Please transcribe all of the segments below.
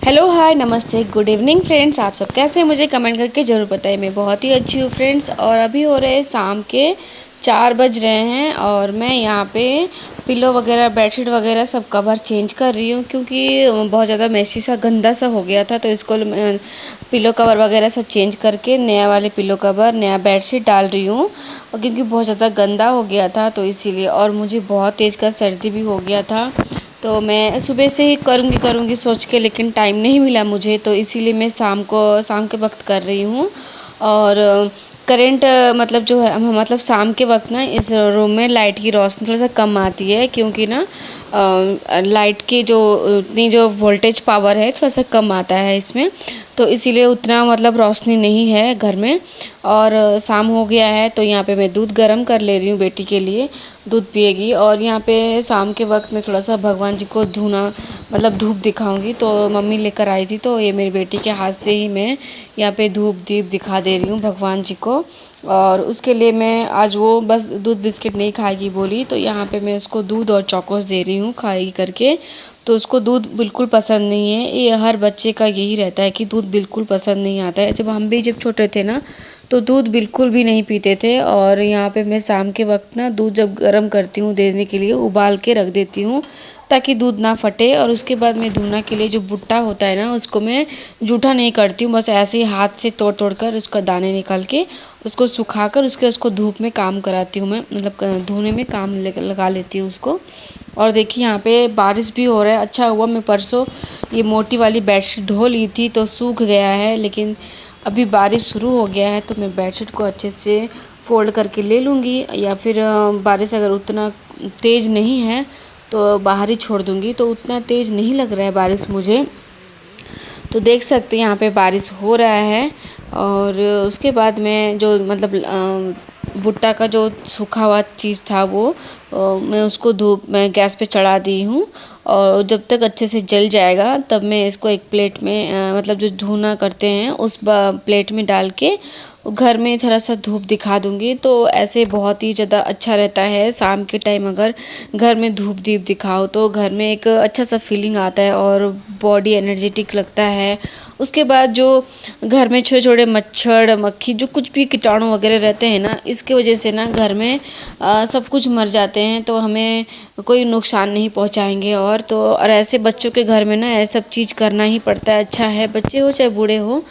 Hello hi नमस्ते good evening friends. आप सब कैसे हैं मुझे कमेंट करके ज़रूर बताइए। मैं बहुत ही अच्छी हूँ फ्रेंड्स। और अभी हो रहे शाम के 4 बज रहे हैं और मैं यहाँ पे पिलो वगैरह बेडशीट वगैरह सब कवर चेंज कर रही हूँ, क्योंकि बहुत ज़्यादा मेसी सा गंदा सा हो गया था। तो इसको पिलो कवर वगैरह सब चेंज करके नया वाले पिलो कवर नया बेडशीट डाल रही हूँ। और क्योंकि बहुत ज़्यादा गंदा हो गया था तो इसीलिए, और मुझे बहुत तेज़ का सर्दी भी हो गया था। तो मैं सुबह से ही करूँगी सोच के, लेकिन टाइम नहीं मिला मुझे, तो इसीलिए मैं शाम के वक्त कर रही हूँ। और करंट मतलब जो है मतलब शाम के वक्त ना इस रूम में लाइट की रोशनी थोड़ा सा कम आती है, क्योंकि ना लाइट की जो इतनी जो वोल्टेज पावर है थोड़ा सा कम आता है इसमें। तो इसीलिए उतना मतलब रोशनी नहीं है घर में। और शाम हो गया है तो यहाँ पे मैं दूध गर्म कर ले रही हूँ बेटी के लिए, दूध पिएगी। और यहाँ पे शाम के वक्त में थोड़ा सा भगवान जी को धूना मतलब धूप दिखाऊंगी। तो मम्मी लेकर आई थी, तो ये मेरी बेटी के हाथ से ही मैं यहाँ पे धूप दीप दिखा दे रही हूँ भगवान जी को। और उसके लिए मैं आज वो बस दूध बिस्किट नहीं खाएगी बोली, तो यहाँ पे मैं उसको दूध और चौकोस दे रही हूँ खाएगी करके। तो उसको दूध बिल्कुल पसंद नहीं है। ये हर बच्चे का यही रहता है कि दूध बिल्कुल पसंद नहीं आता है। जब छोटे थे ना तो दूध बिल्कुल भी नहीं पीते थे। और यहाँ पे मैं शाम के वक्त ना दूध जब गर्म करती हूँ देने के लिए उबाल के रख देती हूँ, ताकि दूध ना फटे। और उसके बाद मैं धुना के लिए जो भुट्टा होता है ना उसको मैं जूठा नहीं करती हूँ, बस ऐसे ही हाथ से तोड़ तोड़ कर उसका दाने निकाल के उसको सुखाकर उसको धूप में काम कराती हूँ मैं, मतलब धोने में काम लगा लेती हूँ उसको। और देखिए यहाँ पे बारिश भी हो रहा है। अच्छा हुआ मैं परसों ये मोटी वाली बेडशीट धो ली थी तो सूख गया है, लेकिन अभी बारिश शुरू हो गया है तो मैं बेडशीट को अच्छे से फ़ोल्ड करके ले लूँगी। या फिर बारिश अगर उतना तेज़ नहीं है तो बाहर ही छोड़ दूँगी। तो उतना तेज़ नहीं लग रहा है बारिश मुझे, तो देख सकते हैं यहाँ पे बारिश हो रहा है। और उसके बाद में जो मतलब भुट्टा का जो सूखा हुआ चीज़ था वो मैं उसको धूप में गैस पे चढ़ा दी हूँ। और जब तक अच्छे से जल जाएगा तब मैं इसको एक प्लेट में मतलब जो धुना करते हैं उस प्लेट में डाल के घर में थोड़ा सा धूप दिखा दूँगी। तो ऐसे बहुत ही ज़्यादा अच्छा रहता है शाम के टाइम अगर घर में धूप दीप दिखाओ तो घर में एक अच्छा सा फीलिंग आता है और बॉडी एनर्जेटिक लगता है। उसके बाद जो घर में छोटे छोटे मच्छर मक्खी जो कुछ भी कीटाणु वगैरह रहते हैं ना, इसकी वजह से ना घर में सब कुछ मर जाते हैं, तो हमें कोई नुकसान नहीं पहुंचाएंगे। और ऐसे बच्चों के घर में ना ये सब चीज़ करना ही पड़ता है। अच्छा है बच्चे हो चाहे बूढ़े हो,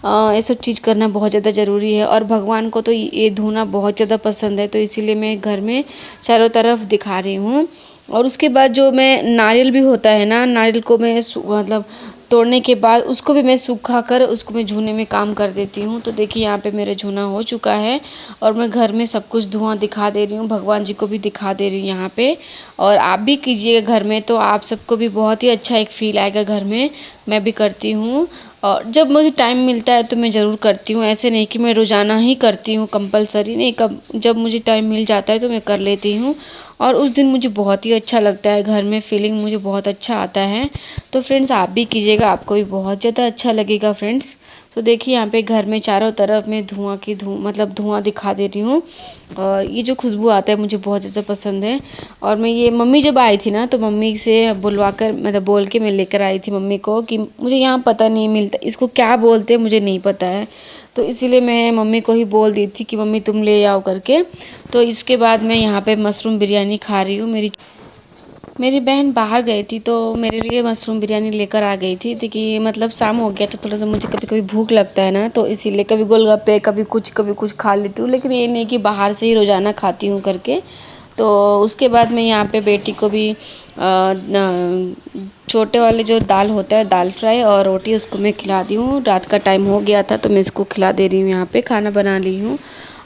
ये सब चीज़ करना बहुत ज़्यादा ज़रूरी है। और भगवान को तो ये धोना बहुत ज़्यादा पसंद है, तो इसीलिए मैं घर में चारों तरफ दिखा रही हूँ। और उसके बाद जो मैं नारियल भी होता है ना, नारियल को मैं मतलब तोड़ने के बाद उसको भी मैं सूखा कर उसको मैं झूने में काम कर देती हूँ। तो देखिए यहाँ पे मेरा झूना हो चुका है और मैं घर में सब कुछ धुआं दिखा दे रही हूँ, भगवान जी को भी दिखा दे रही हूँ यहाँ पे। और आप भी कीजिएगा घर में, तो आप सबको भी बहुत ही अच्छा एक फील आएगा घर में। मैं भी करती हूँ और जब मुझे टाइम मिलता है तो मैं ज़रूर करती हूँ। ऐसे नहीं कि मैं रोज़ाना ही करती हूँ, कंपलसरी नहीं, कब जब मुझे टाइम मिल जाता है तो मैं कर लेती हूँ। और उस दिन मुझे बहुत ही अच्छा लगता है, घर में फीलिंग मुझे बहुत अच्छा आता है। तो फ्रेंड्स आप भी कीजिएगा, आपको भी बहुत ज़्यादा अच्छा लगेगा फ्रेंड्स। तो देखिए यहाँ पे घर में चारों तरफ में मतलब धुआं दिखा दे रही हूँ। और ये जो खुशबू आता है मुझे बहुत ज़्यादा पसंद है। और मैं ये मम्मी जब आई थी ना तो मम्मी से बुलवा कर मतलब बोल के मैं लेकर आई थी मम्मी को कि मुझे यहाँ पता नहीं मिलता इसको क्या बोलते हैं, मुझे नहीं पता है। तो इसीलिए मैं मम्मी को ही बोल दी थी कि मम्मी तुम ले आओ करके। तो इसके बाद मैं यहाँ पे मशरूम बिरयानी खा रही हूँ। मेरी बहन बाहर गई थी तो मेरे लिए मशरूम बिरयानी लेकर आ गई थी कि मतलब शाम हो गया तो थोड़ा सा मुझे कभी कभी भूख लगता है ना, तो इसीलिए कभी गोलगप्पे कभी कुछ खा लेती हूँ, लेकिन ये नहीं कि बाहर से ही रोज़ाना खाती हूँ करके। तो उसके बाद मैं यहाँ पे बेटी को भी छोटे वाले जो दाल होता है दाल फ्राई और रोटी उसको मैं खिला दी हूँ। रात का टाइम हो गया था तो मैं इसको खिला दे रही हूँ, यहाँ पे खाना बना ली हूँ।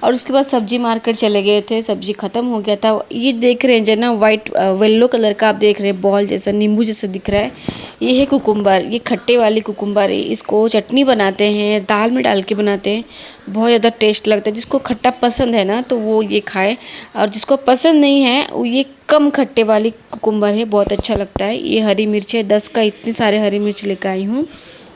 और उसके बाद सब्जी मार्केट चले गए थे, सब्जी ख़त्म हो गया था। ये देख रहे हैं जो ना वाइट येलो कलर का आप देख रहे हैं बॉल जैसा नींबू जैसा दिख रहा है, ये है कुकुम्बर। ये खट्टे वाली कुकुम्बर है, इसको चटनी बनाते हैं, दाल में डाल के बनाते हैं, बहुत ज़्यादा टेस्ट लगता है। जिसको खट्टा पसंद है ना तो वो ये खाए, और जिसको पसंद नहीं है वो ये कम खट्टे वाली कुकुम्बर है, बहुत अच्छा लगता है। ये हरी मिर्च है 10 का, इतने सारे हरी मिर्च लेकर आई हूँ।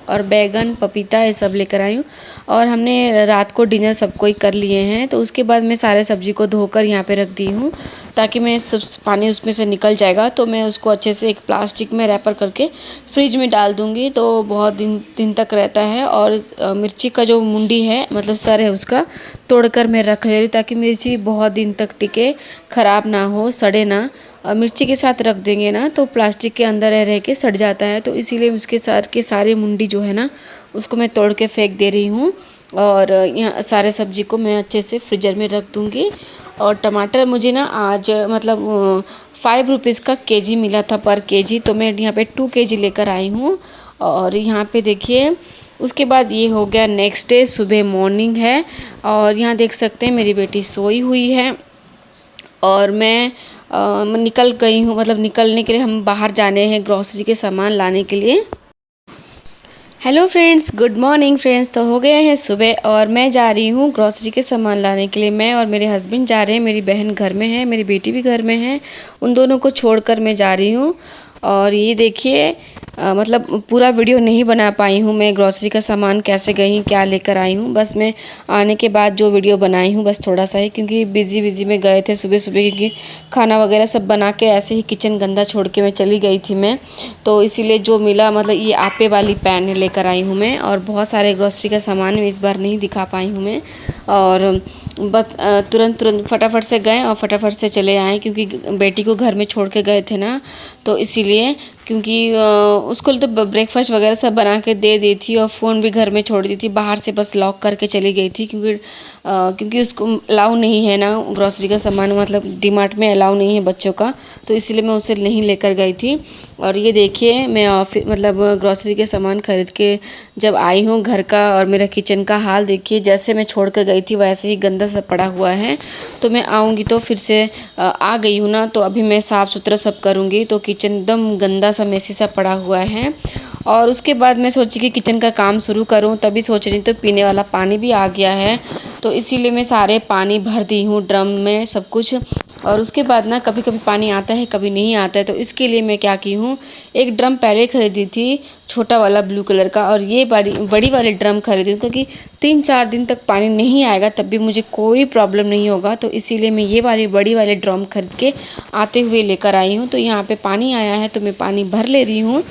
और बैगन, पपीता ये सब लेकर आई हूँ। और हमने रात को डिनर सब कोई कर लिए हैं, तो उसके बाद मैं सारे सब्ज़ी को धोकर यहाँ पे रख दी हूँ, ताकि मैं सब पानी उसमें से निकल जाएगा तो मैं उसको अच्छे से एक प्लास्टिक में रैपर करके फ्रिज में डाल दूँगी, तो बहुत दिन तक रहता है। और मिर्ची का जो मुंडी है, मतलब सर है उसका, तोड़कर मैं रख ले रही हूँ, ताकि मिर्ची बहुत दिन तक टिके, ख़राब ना हो, सड़े ना। और मिर्ची के साथ रख देंगे ना तो प्लास्टिक के अंदर रह के सड़ जाता है, तो इसीलिए उसके साथ के सारे मुंडी जो है ना उसको मैं तोड़ के फेंक दे रही हूँ। और यहाँ सारे सब्जी को मैं अच्छे से फ्रीजर में रख दूँगी। और टमाटर मुझे ना आज मतलब 5 रुपीज़ का केजी मिला था, पर केजी, तो मैं यहाँ पे 2 केजी लेकर आई हूँ। और यहाँ पे देखिए, उसके बाद ये हो गया नेक्स्ट डे, सुबह मॉर्निंग है और यहाँ देख सकते हैं मेरी बेटी सोई हुई है और मैं निकल गई हूँ, मतलब निकलने के लिए हम बाहर जाने हैं ग्रॉसरी के सामान लाने के लिए। Hello friends, good morning friends. तो हो गया है सुबह और मैं जा रही हूँ ग्रॉसरी के सामान लाने के लिए। मैं और मेरे हस्बैंड जा रहे हैं, मेरी बहन घर में है, मेरी बेटी भी घर में है, उन दोनों को छोड़कर मैं जा रही हूँ। और ये देखिए, मतलब पूरा वीडियो नहीं बना पाई हूँ मैं, ग्रॉसरी का सामान कैसे गई, क्या लेकर आई हूँ। बस मैं आने के बाद जो वीडियो बनाई हूँ बस थोड़ा सा ही, क्योंकि बिज़ी में गए थे सुबह सुबह, क्योंकि खाना वगैरह सब बना के ऐसे ही किचन गंदा छोड़ के मैं चली गई थी मैं, तो इसीलिए जो मिला, मतलब ये आपे वाली पैन लेकर आई हूँ मैं। और बहुत सारे ग्रॉसरी का सामान इस बार नहीं दिखा पाई हूँ मैं। और बस तुरंत फटाफट से गए और फटाफट से चले आए, क्योंकि बेटी को घर में छोड़ के गए थे ना, तो इसीलिए, क्योंकि उसको तो ब्रेकफास्ट वगैरह सब बना के दे दी थी और फ़ोन भी घर में छोड़ दी थी, बाहर से बस लॉक करके चली गई थी, क्योंकि उसको अलाउ नहीं है ना ग्रॉसरी का सामान, मतलब डीमार्ट में अलाउ नहीं है बच्चों का, तो इसलिए मैं उसे नहीं लेकर गई थी। और ये देखिए, मैं ऑफिस मतलब ग्रॉसरी के सामान खरीद के जब आई हूँ घर का, और मेरा किचन का हाल देखिए, जैसे मैं छोड़ कर गई थी वैसे ही गंदा सा पड़ा हुआ है। तो मैं आऊँगी तो फिर से आ गई हूँ ना, तो अभी मैं साफ़ सुथरा सब करूँगी। तो किचन एकदम गंदा सा मेसी सा पड़ा हुआ है। और उसके बाद मैं सोची कि किचन का काम शुरू करूँ, तभी सोच रही, तो पीने वाला पानी भी आ गया है, तो इसीलिए मैं सारे पानी भर दी हूँ ड्रम में सब कुछ। और उसके बाद ना कभी कभी पानी आता है, कभी नहीं आता है, तो इसके लिए मैं क्या की हूँ, एक ड्रम पहले खरीदी थी छोटा वाला ब्लू कलर का, और ये बड़ी वाली ड्रम खरीदी हूँ, क्योंकि 3-4 दिन तक पानी नहीं आएगा तब भी मुझे कोई प्रॉब्लम नहीं होगा, तो इसीलिए मैं ये वाली बड़ी वाली ड्रम खरीद के आते हुए लेकर आई हूँ। तो यहाँ पे पानी आया है तो मैं पानी भर ले रही हूँ।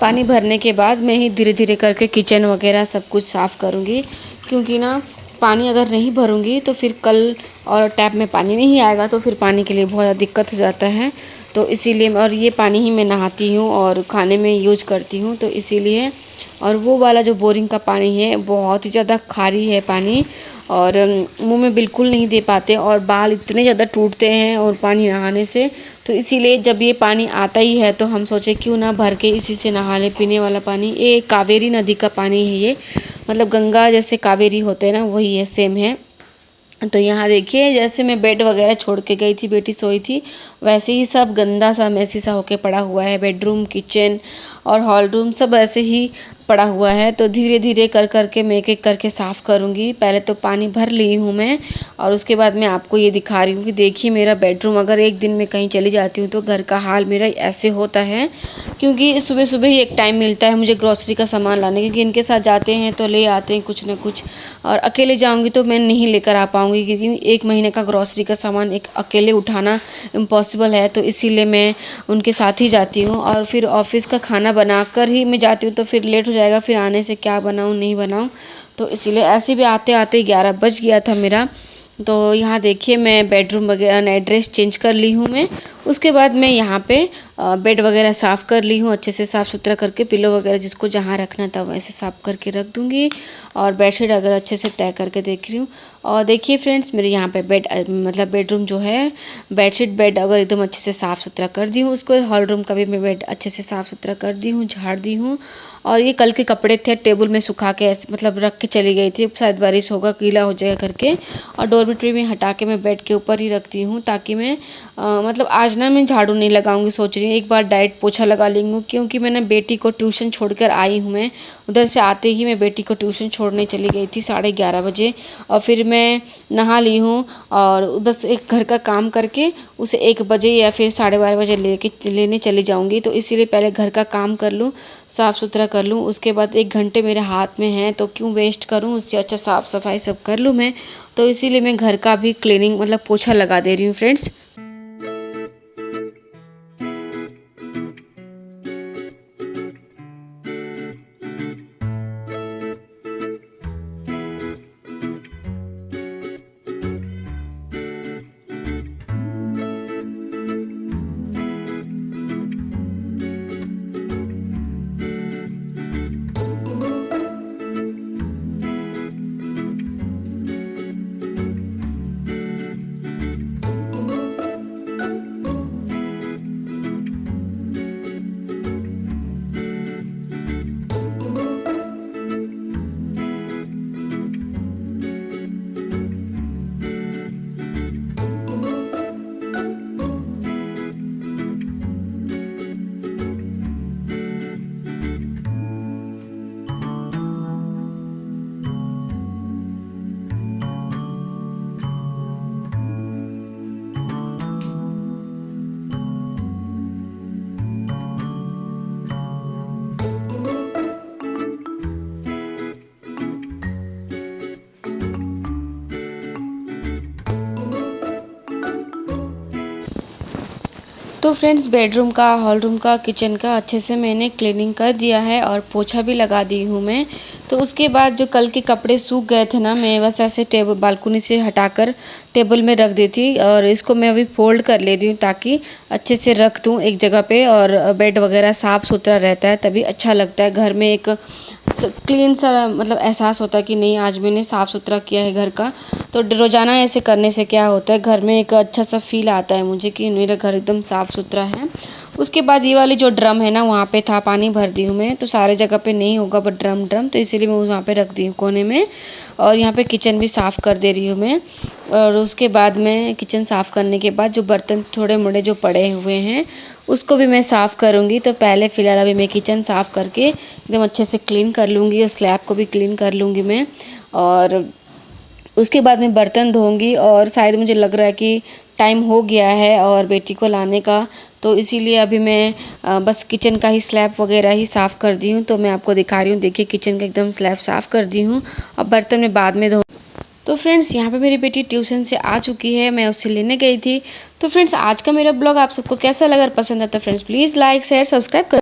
पानी भरने के बाद मैं ही धीरे धीरे करके किचन वगैरह सब कुछ साफ़ करूँगी, क्योंकि ना पानी अगर नहीं भरूँगी तो फिर कल और टैप में पानी नहीं आएगा, तो फिर पानी के लिए बहुत ज़्यादा दिक्कत हो जाता है, तो इसीलिए। और ये पानी ही मैं नहाती हूँ और खाने में यूज करती हूँ, तो इसीलिए। और वो वाला जो बोरिंग का पानी है बहुत ही ज़्यादा खारी है पानी, और मुंह में बिल्कुल नहीं दे पाते, और बाल इतने ज़्यादा टूटते हैं और पानी नहाने से, तो इसीलिए जब ये पानी आता ही है तो हम सोचे क्यों ना भर के इसी से नहा ले। पीने वाला पानी, ये कावेरी नदी का पानी है ये, मतलब गंगा जैसे कावेरी होते हैं ना, वही है, सेम है। तो यहाँ देखिए, जैसे मैं बेड वगैरह छोड़ के गई थी, बेटी सोई थी, वैसे ही सब गंदा सा मेसी सा होके पड़ा हुआ है। बेडरूम, किचन और हॉल रूम सब ऐसे ही पड़ा हुआ है। तो धीरे धीरे कर के मैं एक करके साफ़ करूँगी। पहले तो पानी भर ली हूँ मैं, और उसके बाद मैं आपको ये दिखा रही हूँ कि देखिए मेरा बेडरूम, अगर एक दिन में कहीं चली जाती हूँ तो घर का हाल मेरा ऐसे होता है, क्योंकि सुबह सुबह ही एक टाइम मिलता है मुझे ग्रॉसरी का सामान लाने, क्योंकि इनके साथ जाते हैं तो ले आते हैं कुछ ना कुछ, और अकेले जाऊँगी तो मैं नहीं लेकर आ पाऊँगी, क्योंकि 1 महीने का ग्रॉसरी का सामान एक अकेले उठाना इम्पॉसिबल है, तो इसीलिए मैं उनके साथ ही जाती हूँ। और फिर ऑफिस का खाना बनाकर ही मैं जाती हूँ, तो फिर लेट हो जाएगा, फिर आने से क्या बनाऊँ नहीं बनाऊँ, तो इसीलिए ऐसे भी आते आते 11 बज गया था मेरा। तो यहाँ देखिए, मैं बेडरूम वगैरह नया ड्रेस चेंज कर ली हूँ मैं। उसके बाद मैं यहाँ पे बेड वगैरह साफ़ कर ली हूँ, अच्छे से साफ़ सुथरा करके, पिलो वगैरह जिसको जहाँ रखना था वैसे साफ़ करके रख दूँगी। और बेडशीट अगर अच्छे से तय करके देख रही हूँ। और देखिए फ्रेंड्स, मेरे यहाँ पे मतलब बेडरूम जो है, बेडशीट बेड अगर एकदम अच्छे से साफ़ सुथरा कर दी हूँ उसको। हॉल रूम का भी मैं बेड अच्छे से साफ़ सुथरा कर दी हूँ, झाड़ दी हूँ। और ये कल के कपड़े थे, टेबल में सुखा के ऐसे मतलब रख के चली गई थी, शायद बारिश होगा गीला हो जाएगा करके। और डोरमेटरी में हटा के मैं बेड के ऊपर ही रखती हूँ, ताकि मैं मतलब आज ना मैं झाड़ू नहीं लगाऊंगी, सोच रही हूँ एक बार डायरेक्ट पोछा लगा लेंगी, क्योंकि मैंने बेटी को ट्यूशन छोड़कर आई हूँ मैं। उधर से आते ही मैं बेटी को ट्यूशन छोड़ने चली गई थी 11:30 बजे, और फिर मैं नहा ली हूँ और बस एक घर का काम करके उसे 1 बजे या फिर 12:30 बजे लेने चली जाऊँगी। तो इसीलिए पहले घर का काम कर लूँ, साफ़ सुथरा कर लूँ। उसके बाद 1 घंटे मेरे हाथ में हैं तो क्यों वेस्ट करूँ, उससे अच्छा साफ़ सफाई सब कर लूँ मैं। तो इसीलिए मैं घर का भी क्लीनिंग मतलब पोछा लगा दे रही हूँ फ्रेंड्स। तो फ्रेंड्स बेडरूम का, हॉल रूम का, किचन का अच्छे से मैंने क्लीनिंग कर दिया है और पोछा भी लगा दी हूँ मैं। तो उसके बाद जो कल के कपड़े सूख गए थे ना, मैं बस ऐसे टेबल बालकनी से हटाकर टेबल में रख दी थी और इसको मैं अभी फोल्ड कर ले रही हूँ ताकि अच्छे से रख दूँ एक जगह पे और बेड वगैरह साफ़ सुथरा रहता है, तभी अच्छा लगता है घर में एक क्लीन सा मतलब एहसास होता है कि नहीं आज मैंने साफ़ सुथरा किया है घर का। तो रोज़ाना ऐसे करने से क्या होता है, घर में एक अच्छा सा फील आता है मुझे कि मेरा घर एकदम साफ़ सुथरा है। उसके बाद ये वाली जो ड्रम है ना, वहाँ पे था पानी भर दी हूँ मैं। तो सारे जगह पे नहीं होगा बट ड्रम तो इसीलिए मैं वहाँ पे रख दी हूँ कोने में। और यहाँ पे किचन भी साफ़ कर दे रही हूँ मैं। और उसके बाद मैं किचन साफ़ करने के बाद जो बर्तन थोड़े मोड़े जो पड़े हुए हैं उसको भी मैं साफ़ करूँगी। तो पहले फ़िलहाल अभी मैं किचन साफ़ करके एकदम अच्छे से क्लीन कर लूँगी और स्लैब को भी क्लीन कर लूँगी मैं। और उसके बाद मैं बर्तन धोऊँगी और शायद मुझे लग रहा है कि टाइम हो गया है और बेटी को लाने का, तो इसीलिए अभी मैं बस किचन का ही स्लैब वगैरह ही साफ़ कर दी हूँ। तो मैं आपको दिखा रही हूँ, देखिए किचन का एकदम स्लैब साफ़ कर दी हूँ। अब बर्तन मैं बाद में धो। तो फ्रेंड्स यहाँ पे मेरी बेटी ट्यूशन से आ चुकी है, मैं उससे लेने गई थी। तो फ्रेंड्स आज का मेरा ब्लॉग आप सबको कैसा लगा, अगर पसंद आता है friends please like share subscribe कर